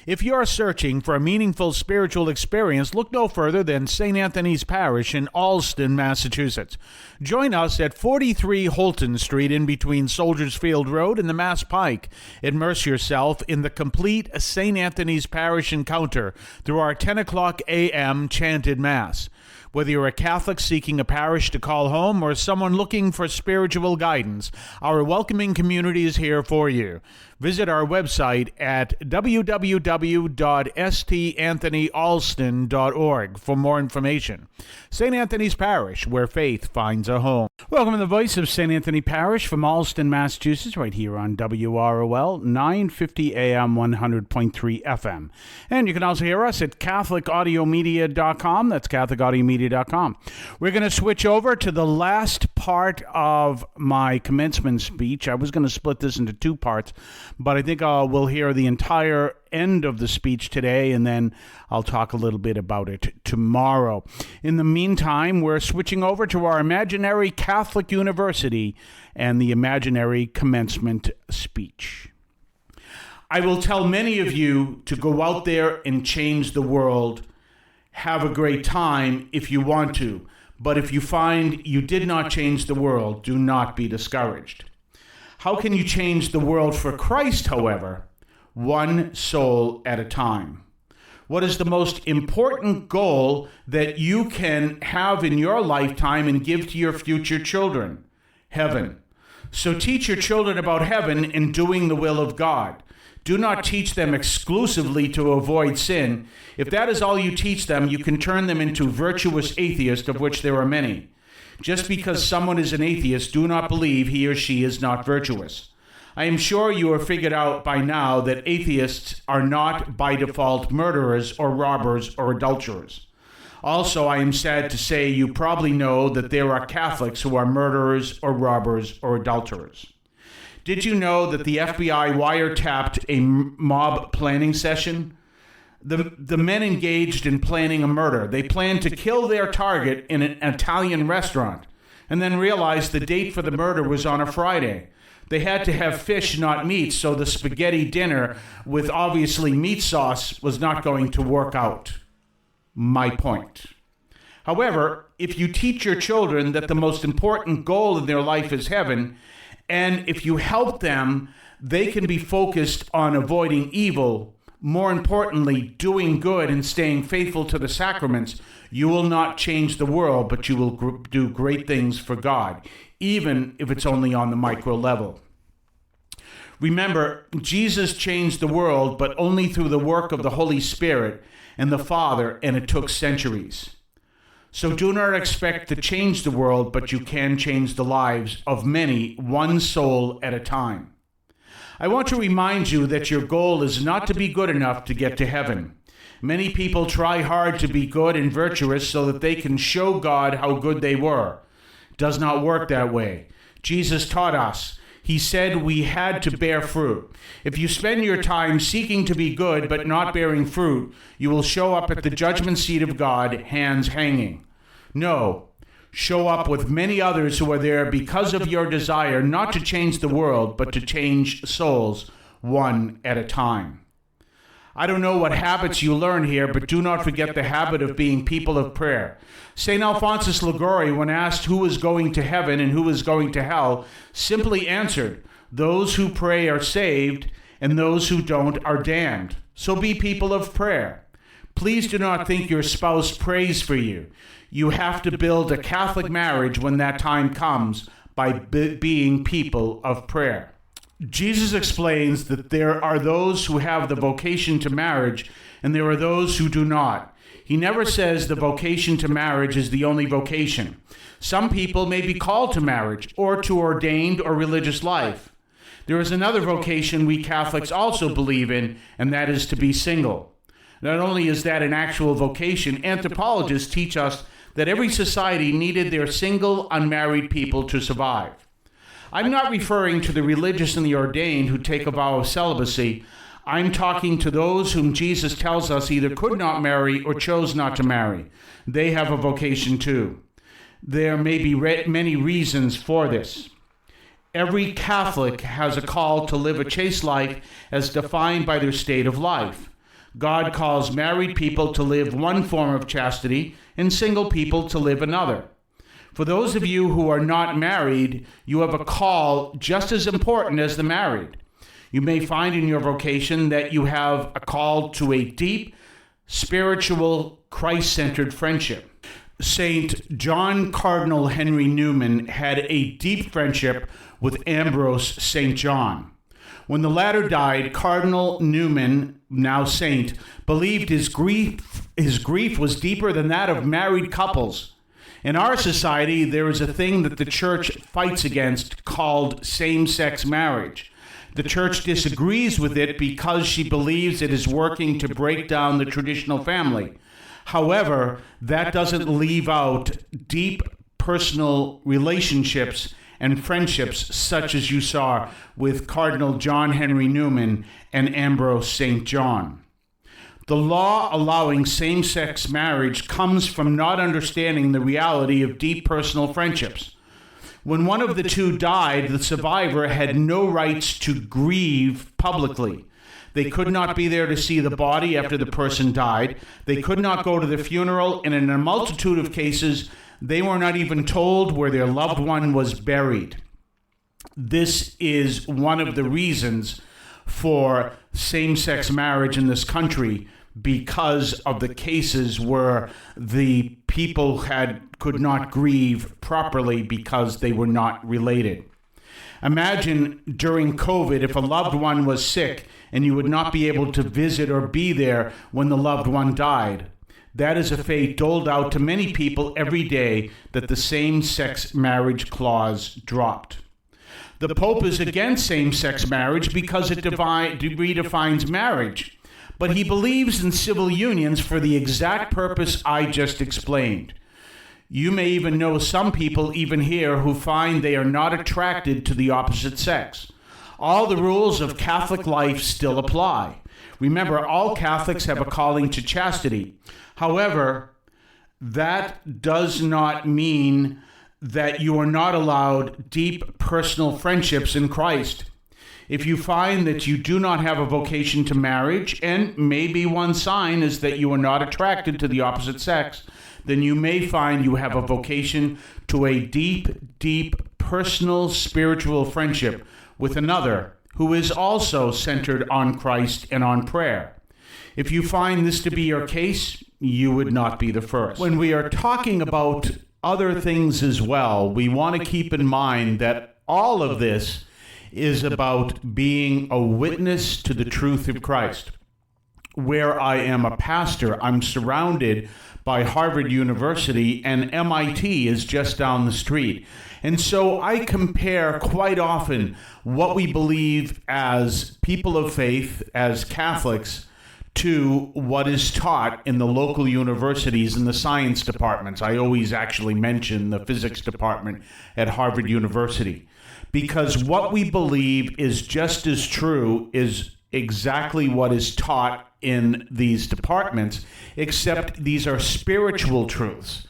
If you're searching for a meaningful spiritual experience, look no further than St. Anthony's Parish in Allston, Massachusetts. Join us at 43 Holton Street in between Soldiers Field Road and the Mass Pike. Immerse yourself in the complete St. Anthony's Parish encounter through our 10 o'clock a.m. chanted Mass. Whether you're a Catholic seeking a parish to call home or someone looking for spiritual guidance, our welcoming community is here for you. Visit our website at www.stanthonyalston.org for more information. St. Anthony's Parish, where faith finds a home. Welcome to the voice of St. Anthony Parish from Allston, Massachusetts, right here on WROL 950 AM 100.3 FM. And you can also hear us at CatholicAudiomedia.com. That's CatholicAudiomedia.com. We're going to switch over to the last part of my commencement speech. I was going to split this into two parts, but I think we'll hear the entire end of the speech today, and then I'll talk a little bit about it tomorrow. In the meantime, we're switching over to our imaginary Catholic University and the imaginary commencement speech. I will tell many of you to go out there and change the world. Have a great time if you want to, but if you find you did not change the world, do not be discouraged. How can you change the world for Christ, however? One soul at a time. What is the most important goal that you can have in your lifetime and give to your future children? Heaven. So teach your children about heaven and doing the will of God. Do not teach them exclusively to avoid sin. If that is all you teach them, you can turn them into virtuous atheists, of which there are many. Just because someone is an atheist, do not believe he or she is not virtuous. I am sure you have figured out by now that atheists are not by default murderers or robbers or adulterers. Also, I am sad to say you probably know that there are Catholics who are murderers or robbers or adulterers. Did you know that the FBI wiretapped a mob planning session? The men engaged in planning a murder. They planned to kill their target in an Italian restaurant and then realized the date for the murder was on a Friday. They had to have fish, not meat, so the spaghetti dinner with obviously meat sauce was not going to work out. My point. However, if you teach your children that the most important goal in their life is heaven, and if you help them, they can be focused on avoiding evil, more importantly, doing good and staying faithful to the sacraments, you will not change the world, but you will do great things for God, even if it's only on the micro level. Remember, Jesus changed the world, but only through the work of the Holy Spirit and the Father, and it took centuries. So do not expect to change the world, but you can change the lives of many, one soul at a time. I want to remind you that your goal is not to be good enough to get to heaven. Many people try hard to be good and virtuous so that they can show God how good they were. It does not work that way. Jesus taught us. He said we had to bear fruit. If you spend your time seeking to be good but not bearing fruit, you will show up at the judgment seat of God, hands hanging. No. Show up with many others who are there because of your desire not to change the world, but to change souls one at a time. I don't know what habits you learn here, but do not forget the habit of being people of prayer. St. Alphonsus Liguori, when asked who is going to heaven and who is going to hell, simply answered, those who pray are saved, and those who don't are damned. So be people of prayer. Please do not think your spouse prays for you. You have to build a Catholic marriage when that time comes by being people of prayer. Jesus explains that there are those who have the vocation to marriage and there are those who do not. He never says the vocation to marriage is the only vocation. Some people may be called to marriage or to ordained or religious life. There is another vocation we Catholics also believe in, and that is to be single. Not only is that an actual vocation, anthropologists teach us that every society needed their single, unmarried people to survive. I'm not referring to the religious and the ordained who take a vow of celibacy. I'm talking to those whom Jesus tells us either could not marry or chose not to marry. They have a vocation too. There may be many reasons for this. Every Catholic has a call to live a chaste life as defined by their state of life. God calls married people to live one form of chastity and single people to live another. For those of you who are not married, you have a call just as important as the married. You may find in your vocation that you have a call to a deep, spiritual, Christ-centered friendship. St. John Cardinal Henry Newman had a deep friendship with Ambrose St. John. When the latter died, Cardinal Newman, now saint, believed his grief was deeper than that of married couples. In our society, there is a thing that the church fights against called same-sex marriage. The church disagrees with it because she believes it is working to break down the traditional family. However, that doesn't leave out deep personal relationships and friendships such as you saw with Cardinal John Henry Newman and Ambrose St. John. The law allowing same-sex marriage comes from not understanding the reality of deep personal friendships. When one of the two died, the survivor had no rights to grieve publicly. They could not be there to see the body after the person died. They could not go to the funeral, and in a multitude of cases, they were not even told where their loved one was buried. This is one of the reasons for same-sex marriage in this country, because of the cases where the people could not grieve properly because they were not related. Imagine during COVID if a loved one was sick and you would not be able to visit or be there when the loved one died. That is a fate doled out to many people every day that the same-sex marriage clause dropped. The Pope is against same-sex marriage because it redefines marriage, but he believes in civil unions for the exact purpose I just explained. You may even know some people even here who find they are not attracted to the opposite sex. All the rules of Catholic life still apply. Remember, all Catholics have a calling to chastity. However, that does not mean that you are not allowed deep personal friendships in Christ. If you find that you do not have a vocation to marriage, and maybe one sign is that you are not attracted to the opposite sex, then you may find you have a vocation to a deep, deep personal spiritual friendship with another who is also centered on Christ and on prayer. If you find this to be your case, you would not be the first. When we are talking about other things as well, we want to keep in mind that all of this is about being a witness to the truth of Christ. Where I am a pastor, I'm surrounded by Harvard University, and MIT is just down the street. And so I compare quite often what we believe as people of faith, as Catholics, to what is taught in the local universities and the science departments. I always actually mention the physics department at Harvard University, because what we believe is just as true, is exactly what is taught in these departments, except these are spiritual truths.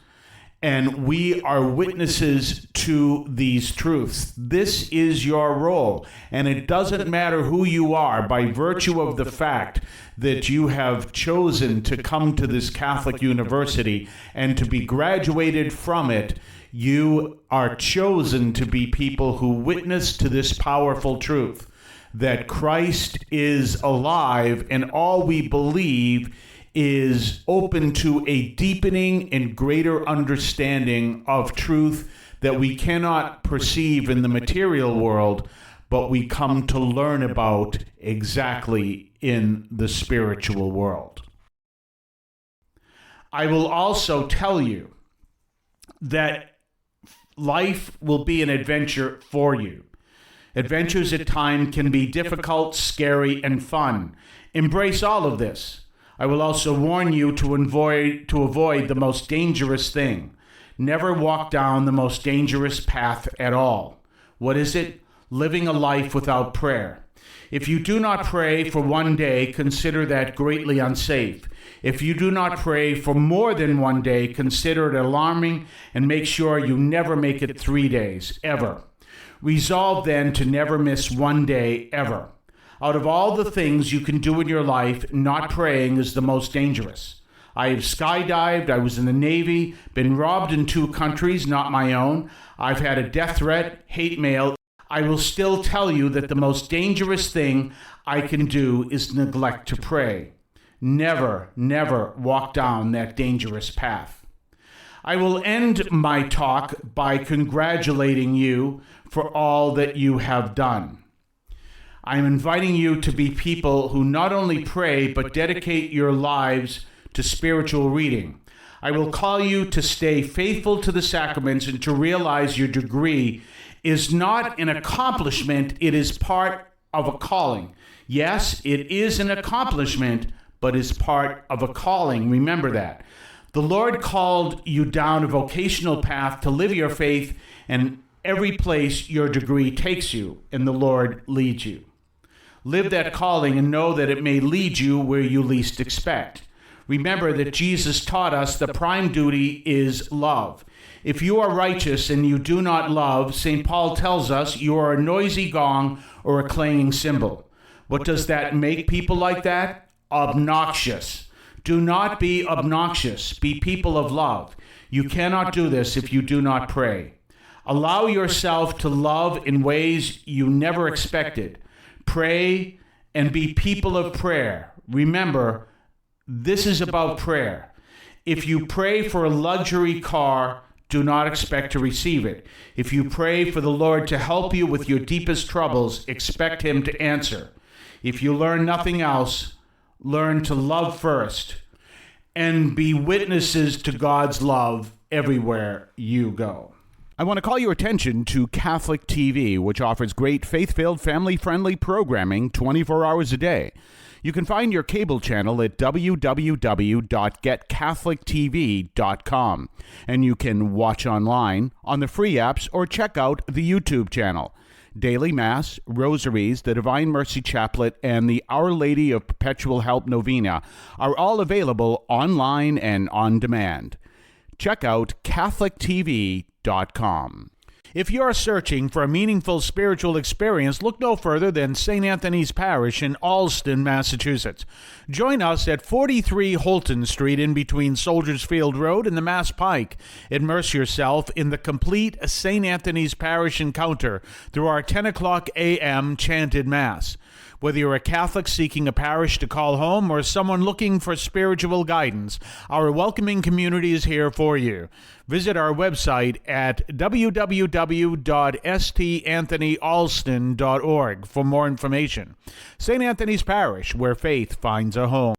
And we are witnesses to these truths. This is your role. And it doesn't matter who you are, by virtue of the fact that you have chosen to come to this Catholic university and to be graduated from it, you are chosen to be people who witness to this powerful truth, that Christ is alive, and all we believe is open to a deepening and greater understanding of truth that we cannot perceive in the material world, but we come to learn about exactly in the spiritual world. I will also tell you that life will be an adventure for you. Adventures at times can be difficult, scary, and fun. Embrace all of this. I will also warn you to avoid the most dangerous thing. Never walk down the most dangerous path at all. What is it? Living a life without prayer. If you do not pray for one day, consider that greatly unsafe. If you do not pray for more than one day, consider it alarming, and make sure you never make it 3 days, ever. Resolve then to never miss one day, ever. Out of all the things you can do in your life, not praying is the most dangerous. I have skydived, I was in the Navy, been robbed in 2 countries, not my own. I've had a death threat, hate mail. I will still tell you that the most dangerous thing I can do is neglect to pray. Never, never walk down that dangerous path. I will end my talk by congratulating you for all that you have done. I am inviting you to be people who not only pray, but dedicate your lives to spiritual reading. I will call you to stay faithful to the sacraments and to realize your degree is not an accomplishment, it is part of a calling. Yes, it is an accomplishment, but is part of a calling. Remember that. The Lord called you down a vocational path to live your faith, and every place your degree takes you, and the Lord leads you. Live that calling and know that it may lead you where you least expect. Remember that Jesus taught us the prime duty is love. If you are righteous and you do not love, St. Paul tells us you are a noisy gong or a clanging cymbal. What does that make people like that? Obnoxious. Do not be obnoxious. Be people of love. You cannot do this if you do not pray. Allow yourself to love in ways you never expected. Pray and be people of prayer. Remember, this is about prayer. If you pray for a luxury car, do not expect to receive it. If you pray for the Lord to help you with your deepest troubles, expect Him to answer. If you learn nothing else, learn to love first and be witnesses to God's love everywhere you go. I want to call your attention to Catholic TV, which offers great faith-filled, family-friendly programming 24 hours a day. You can find your cable channel at www.getcatholictv.com, and you can watch online on the free apps or check out the YouTube channel. Daily Mass, Rosaries, the Divine Mercy Chaplet, and the Our Lady of Perpetual Help Novena are all available online and on demand. Check out catholictv.com. If you're searching for a meaningful spiritual experience, look no further than St. Anthony's Parish in Allston, Massachusetts. Join us at 43 Holton Street in between Soldiers Field Road and the Mass Pike. Immerse yourself in the complete St. Anthony's Parish encounter through our 10 o'clock a.m. chanted Mass. Whether you're a Catholic seeking a parish to call home or someone looking for spiritual guidance, our welcoming community is here for you. Visit our website at www.stanthonyalston.org for more information. St. Anthony's Parish, where faith finds a home.